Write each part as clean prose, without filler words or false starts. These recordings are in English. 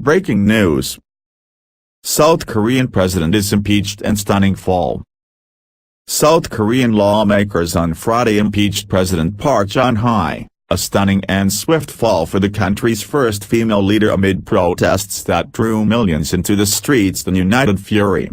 Breaking news. South Korean president is impeached in stunning fall. South Korean lawmakers on Friday impeached President Park Geun-hye, a stunning and swift fall for the country's first female leader amid protests that drew millions into the streets in united fury.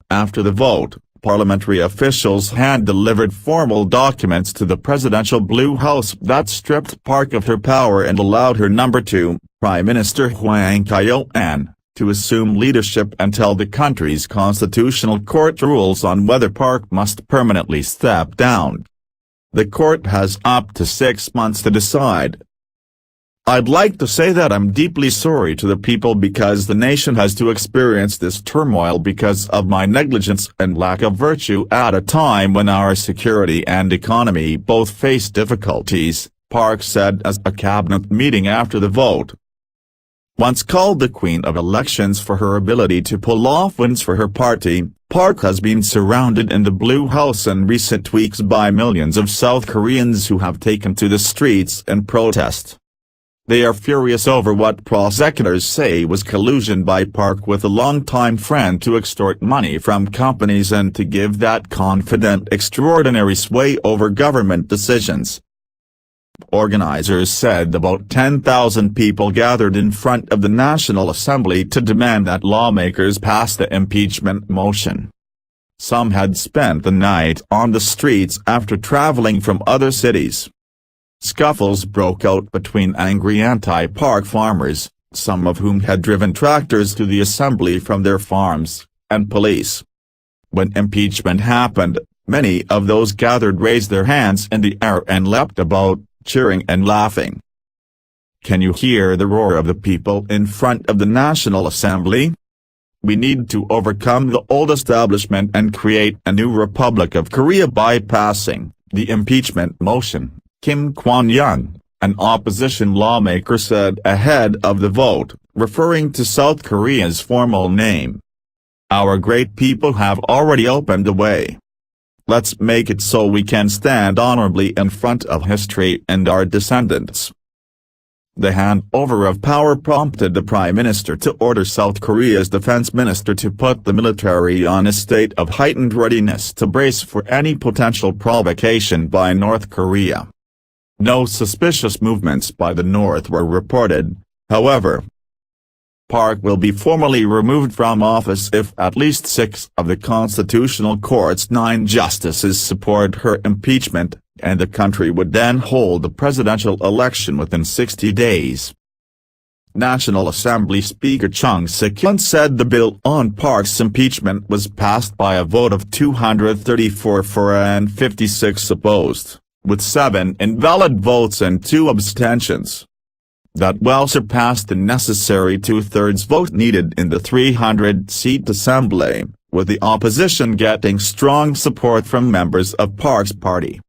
After the vote, parliamentary officials had delivered formal documents to the presidential Blue House that stripped Park of her power and allowed her number 2, Prime Minister Hwang Kyo-ahn, to assume leadership until the country's constitutional court rules on whether Park must permanently step down. The court has up to 6 months to decide. "I'd like to say that I'm deeply sorry to the people because the nation has to experience this turmoil because of my negligence and lack of virtue at a time when our security and economy both face difficulties," Park said at a cabinet meeting after the vote. Once called the Queen of Elections for her ability to pull off wins for her party, Park has been surrounded in the Blue House in recent weeks by millions of South Koreans who have taken to the streets in protest. They are furious over what prosecutors say was collusion by Park with a longtime friend to extort money from companies and to give that confidant extraordinary sway over government decisions. Organizers said about 10,000 people gathered in front of the National Assembly to demand that lawmakers pass the impeachment motion. Some had spent the night on the streets after traveling from other cities. Scuffles broke out between angry anti-Park farmers, some of whom had driven tractors to the assembly from their farms, and police. When impeachment happened, many of those gathered raised their hands in the air and leapt about, cheering and laughing. "Can you hear the roar of the people in front of the National Assembly? We need to overcome the old establishment and create a new Republic of Korea by passing the impeachment motion," Kim Kwon-young, an opposition lawmaker said ahead of the vote, referring to South Korea's formal name. "Our great people have already opened the way. Let's make it so we can stand honorably in front of history and our descendants." The handover of power prompted the Prime Minister to order South Korea's defense minister to put the military on a state of heightened readiness to brace for any potential provocation by North Korea. No suspicious movements by the North were reported, however. Park will be formally removed from office if at least 6 of the Constitutional Court's 9 justices support her impeachment, and the country would then hold the presidential election within 60 days. National Assembly Speaker Chung Sik-hyun said the bill on Park's impeachment was passed by a vote of 234 for and 56 opposed, with 7 invalid votes and 2 abstentions. That well surpassed the necessary 2/3 vote needed in the 300-seat assembly, with the opposition getting strong support from members of Park's party.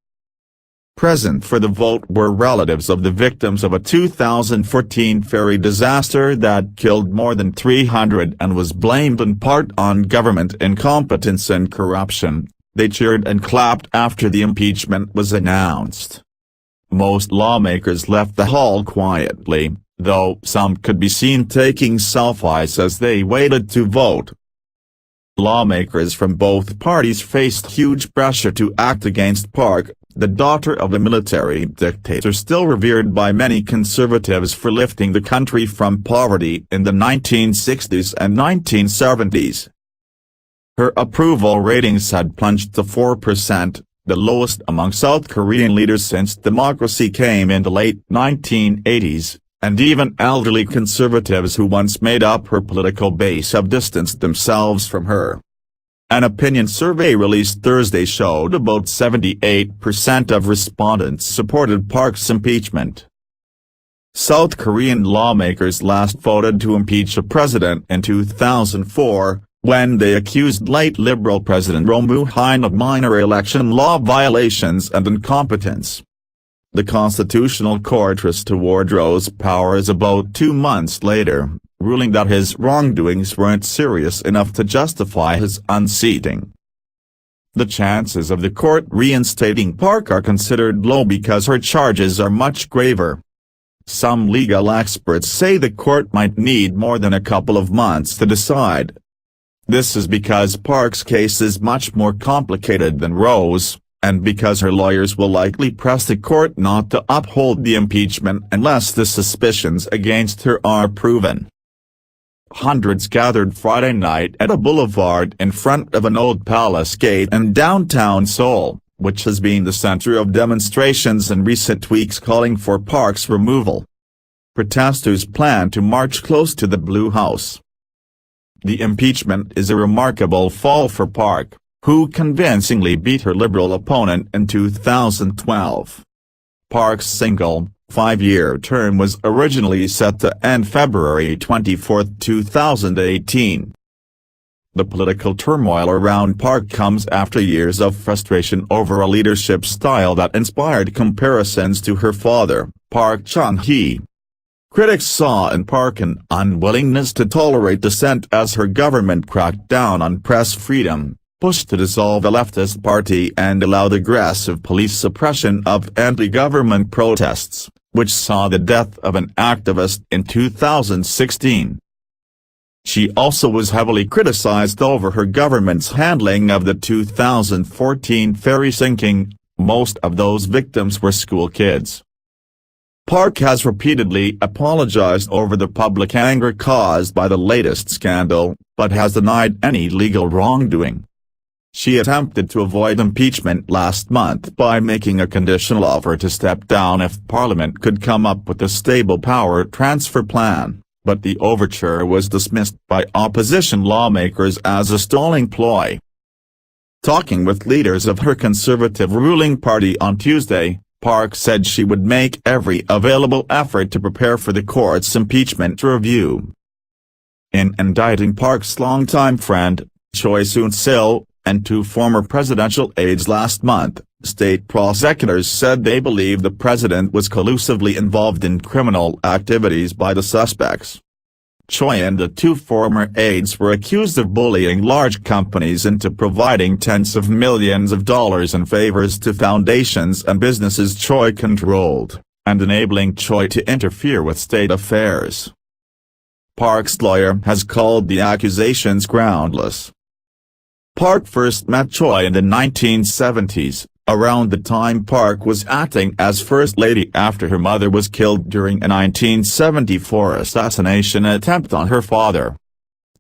Present for the vote were relatives of the victims of a 2014 ferry disaster that killed more than 300 and was blamed in part on government incompetence and corruption. They cheered and clapped after the impeachment was announced. Most lawmakers left the hall quietly, though some could be seen taking selfies as they waited to vote. Lawmakers from both parties faced huge pressure to act against Park, the daughter of a military dictator still revered by many conservatives for lifting the country from poverty in the 1960s and 1970s. Her approval ratings had plunged to 4%. The lowest among South Korean leaders since democracy came in the late 1980s, and even elderly conservatives who once made up her political base have distanced themselves from her. An opinion survey released Thursday showed about 78% of respondents supported Park's impeachment. South Korean lawmakers last voted to impeach a president in 2004, when they accused late Liberal President Roh Moo-hyun of minor election law violations and incompetence. The Constitutional Court restored Roh's powers about 2 months later, ruling that his wrongdoings weren't serious enough to justify his unseating. The chances of the court reinstating Park are considered low because her charges are much graver. some legal experts say the court might need more than a couple of months to decide. This is because Park's case is much more complicated than Roe's, and because her lawyers will likely press the court not to uphold the impeachment unless the suspicions against her are proven. Hundreds gathered Friday night at a boulevard in front of an old palace gate in downtown Seoul, which has been the center of demonstrations in recent weeks calling for Park's removal. Protesters plan to march close to the Blue House. The impeachment is a remarkable fall for Park, who convincingly beat her liberal opponent in 2012. Park's single, 5-year term was originally set to end February 24, 2018. The political turmoil around Park comes after years of frustration over a leadership style that inspired comparisons to her father, Park Chung-hee. Critics saw in Park an unwillingness to tolerate dissent as her government cracked down on press freedom, pushed to dissolve the leftist party and allowed aggressive police suppression of anti-government protests, which saw the death of an activist in 2016. She also was heavily criticized over her government's handling of the 2014 ferry sinking. Most of those victims were school kids. Park has repeatedly apologized over the public anger caused by the latest scandal, but has denied any legal wrongdoing. She attempted to avoid impeachment last month by making a conditional offer to step down if Parliament could come up with a stable power transfer plan, but the overture was dismissed by opposition lawmakers as a stalling ploy. Talking with leaders of her conservative ruling party on Tuesday, Park said she would make every available effort to prepare for the court's impeachment review. In indicting Park's longtime friend, Choi Soon-sil, and 2 former presidential aides last month, state prosecutors said they believe the president was collusively involved in criminal activities by the suspects. Choi and the 2 former aides were accused of bullying large companies into providing tens of millions of dollars in favors to foundations and businesses Choi controlled, and enabling Choi to interfere with state affairs. Park's lawyer has called the accusations groundless. Park first met Choi in the 1970s, around the time Park was acting as First Lady after her mother was killed during a 1974 assassination attempt on her father.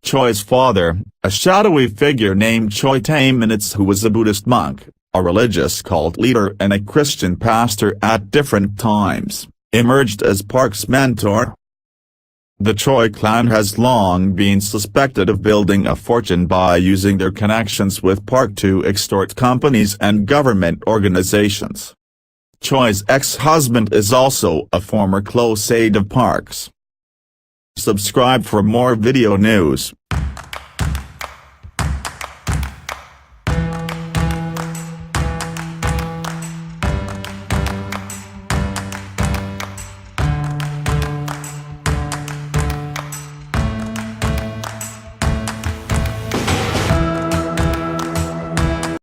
Choi's father, a shadowy figure named Choi Tae-minutes who was a Buddhist monk, a religious cult leader and a Christian pastor at different times, emerged as Park's mentor. The Choi clan has long been suspected of building a fortune by using their connections with Park to extort companies and government organizations. Choi's ex-husband is also a former close aide of Park's. Subscribe for more video news.